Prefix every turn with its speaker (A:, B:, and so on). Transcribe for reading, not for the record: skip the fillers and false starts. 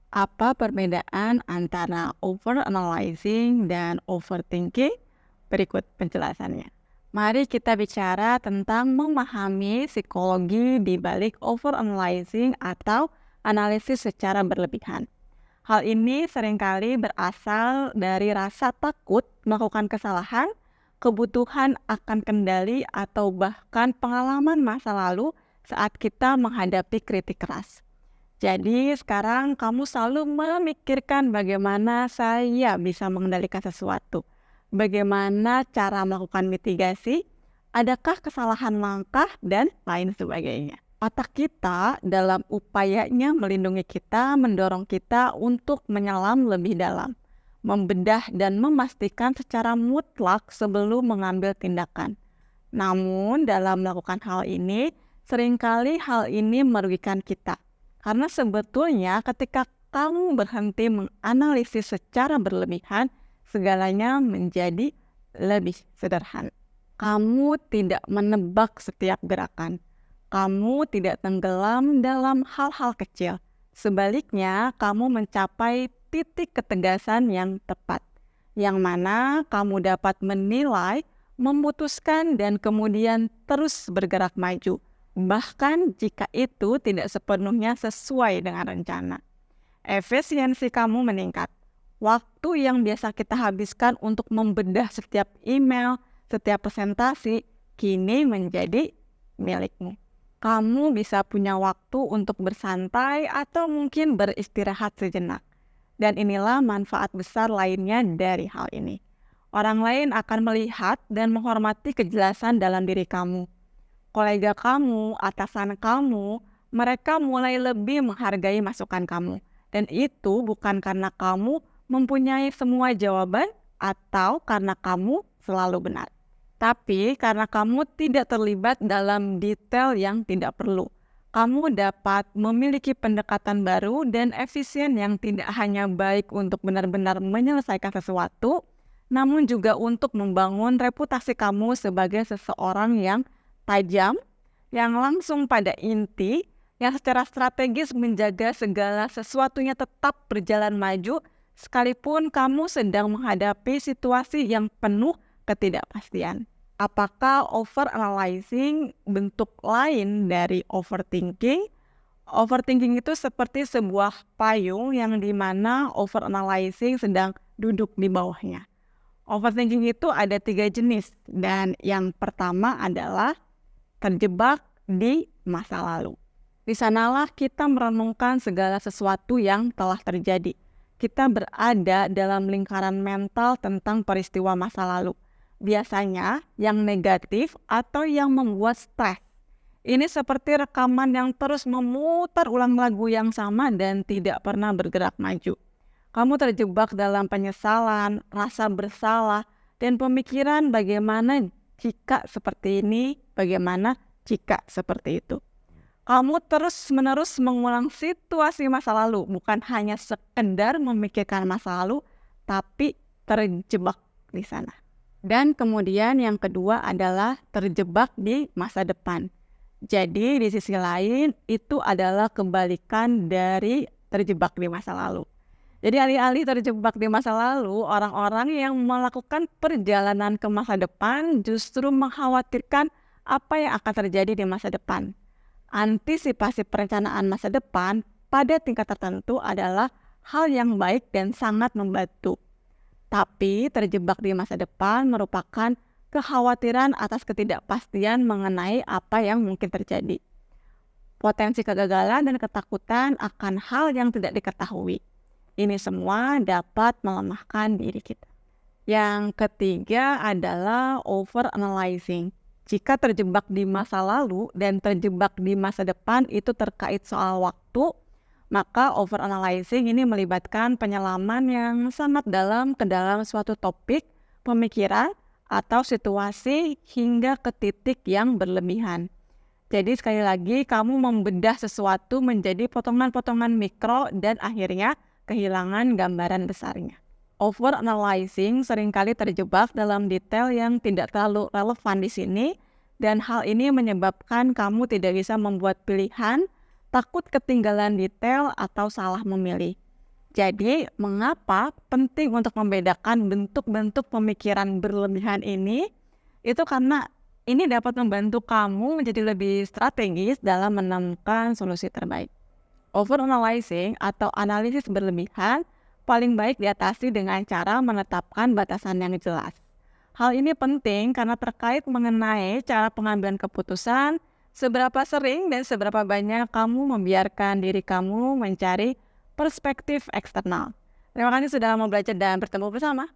A: Apa perbedaan antara overanalyzing dan overthinking? Berikut penjelasannya. Mari kita bicara tentang memahami psikologi di balik overanalyzing atau analisis secara berlebihan. Hal ini seringkali berasal dari rasa takut melakukan kesalahan, kebutuhan akan kendali, atau bahkan pengalaman masa lalu saat kita menghadapi kritik keras. Jadi sekarang kamu selalu memikirkan bagaimana saya bisa mengendalikan sesuatu. Bagaimana cara melakukan mitigasi, adakah kesalahan langkah, dan lain sebagainya. Otak kita dalam upayanya melindungi kita mendorong kita untuk menyelam lebih dalam, membedah dan memastikan secara mutlak sebelum mengambil tindakan. Namun dalam melakukan hal ini, seringkali hal ini merugikan kita. Karena sebetulnya ketika kamu berhenti menganalisis secara berlebihan, segalanya menjadi lebih sederhana. Kamu tidak menebak setiap gerakan. Kamu tidak tenggelam dalam hal-hal kecil. Sebaliknya, kamu mencapai titik ketegasan yang tepat, yang mana kamu dapat menilai, memutuskan, dan kemudian terus bergerak maju. Bahkan jika itu tidak sepenuhnya sesuai dengan rencana. Efisiensi kamu meningkat. Waktu yang biasa kita habiskan untuk membedah setiap email, setiap presentasi, kini menjadi milikmu. Kamu bisa punya waktu untuk bersantai atau mungkin beristirahat sejenak. Dan inilah manfaat besar lainnya dari hal ini. Orang lain akan melihat dan menghormati kejelasan dalam diri kamu. Kolega kamu, atasan kamu, mereka mulai lebih menghargai masukan kamu. Dan itu bukan karena kamu mempunyai semua jawaban atau karena kamu selalu benar. Tapi karena kamu tidak terlibat dalam detail yang tidak perlu. Kamu dapat memiliki pendekatan baru dan efisien yang tidak hanya baik untuk benar-benar menyelesaikan sesuatu, namun juga untuk membangun reputasi kamu sebagai seseorang yang tajam, yang langsung pada inti, yang secara strategis menjaga segala sesuatunya tetap berjalan maju, sekalipun kamu sedang menghadapi situasi yang penuh ketidakpastian. Apakah overanalyzing bentuk lain dari overthinking? Overthinking itu seperti sebuah payung yang dimana overanalyzing sedang duduk di bawahnya. Overthinking itu ada 3 jenis, dan yang pertama adalah terjebak di masa lalu. Di sanalah kita merenungkan segala sesuatu yang telah terjadi. Kita berada dalam lingkaran mental tentang peristiwa masa lalu. Biasanya yang negatif atau yang membuat stres. Ini seperti rekaman yang terus memutar ulang lagu yang sama dan tidak pernah bergerak maju. Kamu terjebak dalam penyesalan, rasa bersalah, dan pemikiran bagaimana jika seperti ini, bagaimana jika seperti itu. Kamu terus-menerus mengulang situasi masa lalu, bukan hanya sekedar memikirkan masa lalu, tapi terjebak di sana. Dan kemudian yang kedua adalah terjebak di masa depan. Jadi di sisi lain itu adalah kebalikan dari terjebak di masa lalu. Jadi alih-alih terjebak di masa lalu, orang-orang yang melakukan perjalanan ke masa depan justru mengkhawatirkan apa yang akan terjadi di masa depan. Antisipasi perencanaan masa depan pada tingkat tertentu adalah hal yang baik dan sangat membantu. Tapi terjebak di masa depan merupakan kekhawatiran atas ketidakpastian mengenai apa yang mungkin terjadi. Potensi kegagalan dan ketakutan akan hal yang tidak diketahui. Ini semua dapat melemahkan diri kita. Yang ketiga adalah overanalyzing. Jika terjebak di masa lalu dan terjebak di masa depan itu terkait soal waktu, maka overanalyzing ini melibatkan penyelaman yang sangat dalam ke dalam suatu topik, pemikiran, atau situasi hingga ke titik yang berlebihan. Jadi sekali lagi kamu membedah sesuatu menjadi potongan-potongan mikro dan akhirnya kehilangan gambaran besarnya. Overanalyzing seringkali terjebak dalam detail yang tidak terlalu relevan di sini, dan hal ini menyebabkan kamu tidak bisa membuat pilihan, takut ketinggalan detail, atau salah memilih. Jadi, mengapa penting untuk membedakan bentuk-bentuk pemikiran berlebihan ini? Itu karena ini dapat membantu kamu menjadi lebih strategis dalam menemukan solusi terbaik. Overanalyzing atau analisis berlebihan paling baik diatasi dengan cara menetapkan batasan yang jelas. Hal ini penting karena terkait mengenai cara pengambilan keputusan, seberapa sering dan seberapa banyak kamu membiarkan diri kamu mencari perspektif eksternal. Terima kasih sudah mau belajar dan bertemu bersama.